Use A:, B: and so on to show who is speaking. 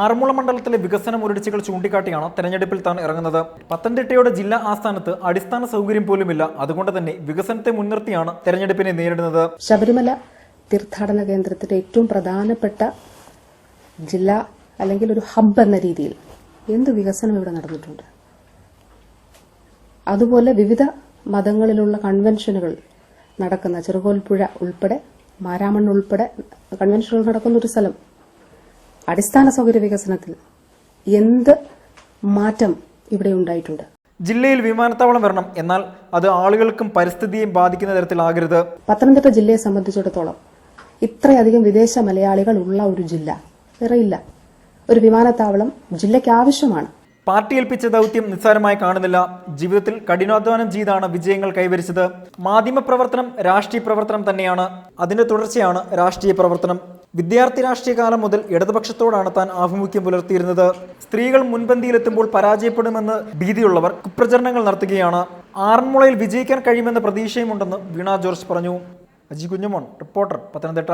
A: ആറന്മുള മണ്ഡലത്തിലെ വികസന മുരടിച്ചുകൾ ചൂണ്ടിക്കാട്ടിയാണ് തെരഞ്ഞെടുപ്പിൽ താൻ ഇറങ്ങുന്നത്. പത്തനംതിട്ടയുടെ ജില്ലാ ആസ്ഥാനത്ത് അടിസ്ഥാന സൗകര്യം പോലുമില്ല. അതുകൊണ്ട് തന്നെ വികസനത്തെ മുൻനിർത്തിയാണ് തെരഞ്ഞെടുപ്പിനെ നേരിടുന്നത്.
B: ശബരിമല തീർത്ഥാടന കേന്ദ്രത്തിന്റെ ഏറ്റവും പ്രധാനപ്പെട്ട ജില്ല അല്ലെങ്കിൽ ഒരു ഹബ്ബ് എന്ന രീതിയിൽ എന്ത് വികസനം ഇവിടെ നടന്നിട്ടുണ്ട്? അതുപോലെ വിവിധ മതങ്ങളിലുള്ള കൺവെൻഷനുകൾ നടക്കുന്ന ചെറുകോൽപ്പുഴ ഉൾപ്പെടെ മാരാമണ്ണ് ഉൾപ്പെടെ കൺവെൻഷനുകൾ നടക്കുന്ന ഒരു സ്ഥലം. അടിസ്ഥാന സൗകര്യ വികസനത്തിൽ എന്ത് മാറ്റം ഇവിടെ ഉണ്ടായിട്ടുണ്ട്?
A: ജില്ലയിൽ വിമാനത്താവളം വരണം, എന്നാൽ അത് ആളുകൾക്കും പരിസ്ഥിതിയെയും ബാധിക്കുന്ന തരത്തിലാകരുത്.
B: പത്തനംതിട്ട ജില്ലയെ സംബന്ധിച്ചിടത്തോളം ഇത്രയധികം വിദേശ മലയാളികൾ ഉള്ള ഒരു ജില്ല വേറെയില്ല. ഒരു വിമാനത്താവളം ജില്ലയ്ക്ക് ആവശ്യമാണ്.
A: പാർട്ടി ഏൽപ്പിച്ച ദൗത്യം നിസ്സാരമായി കാണുന്നില്ല. ജീവിതത്തിൽ കഠിനാധ്വാനം ചെയ്താണ് വിജയങ്ങൾ കൈവരിച്ചത്. മാധ്യമപ്രവർത്തനം രാഷ്ട്രീയ പ്രവർത്തനം തന്നെയാണ്. അതിന്റെ തുടർച്ചയാണ് രാഷ്ട്രീയ പ്രവർത്തനം. വിദ്യാർത്ഥി രാഷ്ട്രീയ കാലം മുതൽ ഇടതുപക്ഷത്തോടാണ് താൻ ആഭിമുഖ്യം പുലർത്തിയിരുന്നത്. സ്ത്രീകൾ മുൻപന്തിയിലെത്തുമ്പോൾ പരാജയപ്പെടുമെന്ന് ഭീതിയുള്ളവർ കുപ്രചരണങ്ങൾ നടത്തുകയാണ്. ആറന്മുളയിൽ വിജയിക്കാൻ കഴിയുമെന്ന പ്രതീക്ഷയുമുണ്ടെന്ന് വീണ ജോർജ് പറഞ്ഞു. അജി കുഞ്ഞുമോൻ, റിപ്പോർട്ടർ, പത്തനംതിട്ട.